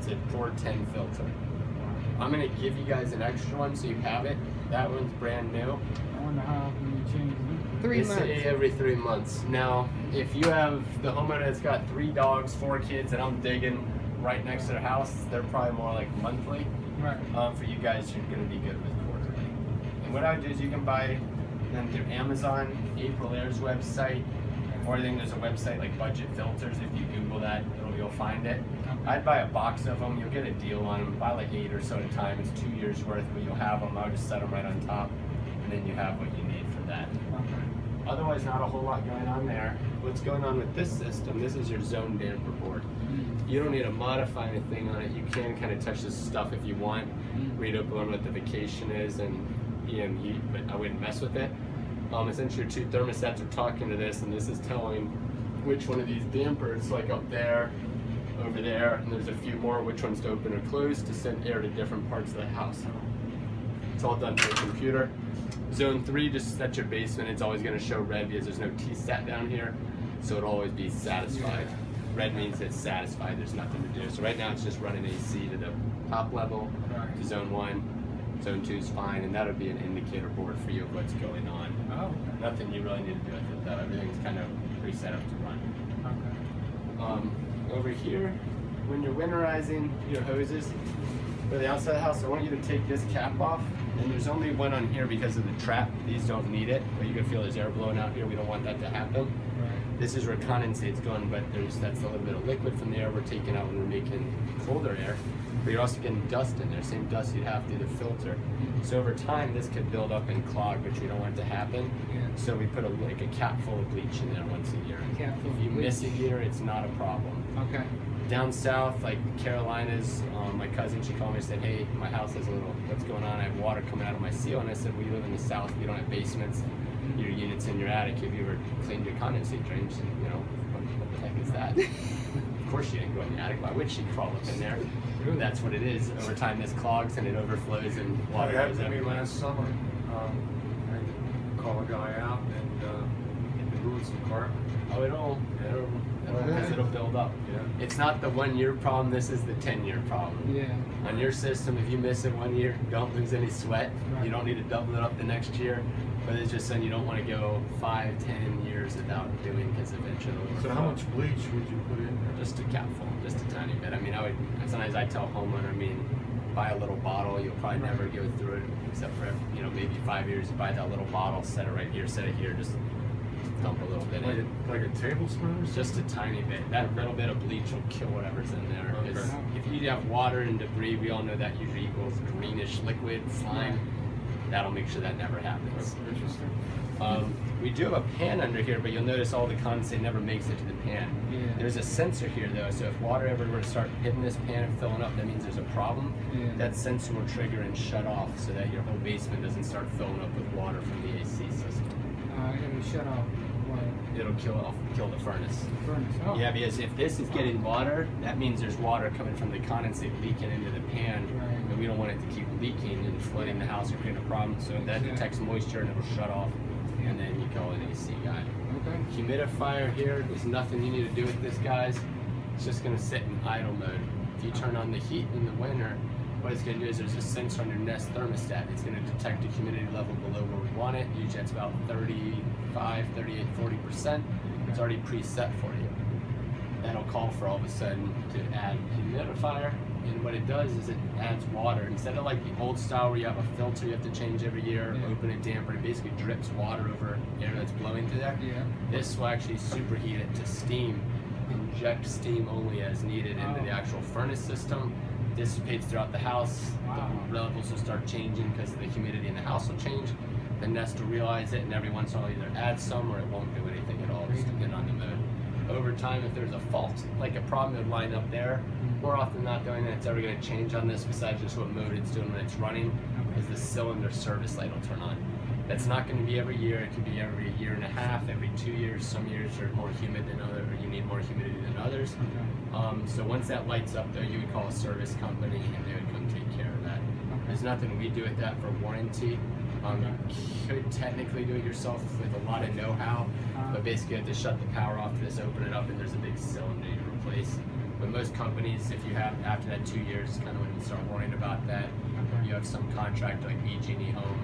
It's a 410 filter. I'm gonna give you guys an extra one so you have it. That one's brand new. I wonder how often you change them. 3 months. Every 3 months. Now, if you have the homeowner that's got 3 dogs, 4 kids, and I'm digging right next to their house, they're probably more like monthly. Right. For you guys, you're gonna be good with quarterly. And what I would do is you can buy them through Amazon, April Air's website, or I think there's a website like Budget Filters. If you Google that, you'll find it. I'd buy a box of them. You'll get a deal on them. Buy like 8 or so at a time. It's 2 years worth, but you'll have them. I'll just set them right on top, and then you have what you need for that. Okay. Otherwise, not a whole lot going on there. What's going on with this system? This is your zone damper board. You don't need to modify anything on it. You can kind of touch this stuff if you want. Read up on what the vacation is and heat, but I wouldn't mess with it. Essentially, your 2 thermostats are talking to this, and this is telling which one of these dampers, like up there, over there, and there's a few more, which ones to open or close to send air to different parts of the house. It's all done through a computer. Zone 3 just sets your basement. It's always going to show red because there's no T-stat down here, so it'll always be satisfied. Red means it's satisfied, there's nothing to do. So right now it's just running AC to the top level, to zone 1. Zone 2 is fine, and that'll be an indicator board for you of what's going on. Oh, okay. Nothing you really need to do with it though. Everything's kind of pre-set up to run. Okay. Over here, when you're winterizing your hoses for the outside of the house, I want you to take this cap off. And there's only one on here because of the trap. These don't need it, but you can feel there's air blowing out here. We don't want that to happen. Right. This is where condensate's going, but that's a little bit of liquid from the air we're taking out when we're making colder air. But you're also getting dust in there, same dust you'd have through the filter. So over time, this could build up and clog, which we don't want to happen. Yeah. So we put like a cap full of bleach in there once a year. Cap full If of you bleach. miss a year, it's not a problem. Okay. Down south, like Carolinas, my cousin, she called me and said, hey, my house has a little, what's going on? I have water coming out of my seal. And I said, we live in the south, we don't have basements. Your unit's in your attic. Have you ever cleaned your condensate drain? She said, what the heck is that? Of course she didn't go in the attic. Why would she crawl up in there? That's what it is. Over time, this clogs and it overflows and water That goes happened to me everywhere. last summer. I had to call a guy out and move some carpet. Oh, it'll build up. Yeah. It's not the 1 year problem, this is the 10-year problem. Yeah. On your system, if you miss it 1 year, don't lose any sweat. Right. You don't need to double it up the next year. But it's just saying you don't want to go 5, 10 years without doing because eventually it'll So how much bleach would you put in there? just a capful, just a tiny bit. I mean, sometimes I tell homeowner, buy a little bottle. You'll probably never go through it except for maybe 5 years. You buy that little bottle, set it right here, set it here, just dump a little bit in. Like a tablespoon or something? Just a tiny bit. That little bit of bleach will kill whatever's in there. Okay. 'Cause if you have water and debris, we all know that usually equals greenish liquid, slime. That'll make sure that never happens. That's interesting. We do have a pan under here, but you'll notice all the condensate never makes it to the pan. Yeah. There's a sensor here though, so if water ever were to start hitting this pan and filling up, that means there's a problem. Yeah. That sensor will trigger and shut off so that your whole basement doesn't start filling up with water from the AC system. It'll shut off what? It'll kill the furnace. Furnace. Oh. Yeah, because if this is getting water, that means there's water coming from the condensate leaking into the pan, Right. and we don't want it to keep leaking and flooding the house or creating a problem. So that detects moisture and it'll shut off, and then you call an AC guy. Okay. Humidifier here, there's nothing you need to do with this, guys. It's just gonna sit in idle mode. If you turn on the heat in the winter, what it's gonna do is there's a sensor on your Nest thermostat. It's gonna detect a humidity level below where we want it. Usually it's about 35, 38, 40%. It's already preset for you. That'll call for all of a sudden to add humidifier. And what it does is it adds water. Instead of like the old style where you have a filter you have to change every year, open it, damper, it basically drips water over air that's blowing through there. Yeah. This will actually superheat it to steam, inject steam only as needed into the actual furnace system, dissipates throughout the house, the levels will start changing because the humidity in the house will change. The Nest will realize it and every once in a while either add some or it won't do anything at all, just depending on the mode. Over time, if there's a fault, like a problem, it would line up there. More often than not, the only thing that's ever going to change on this, besides just what mode it's doing when it's running, is the cylinder service light will turn on. That's not going to be every year. It could be every year and a half, every 2 years. Some years are more humid than others, or you need more humidity than others. So once that lights up, though, you would call a service company and they would come take care of that. There's nothing we do with that for warranty. You could technically do it yourself with a lot of know-how, but basically you have to shut the power off to this, open it up, and there's a big cylinder you replace. But most companies, if you have after that 2 years, is kind of when you start worrying about that. Okay. You have some contract like BG&E Home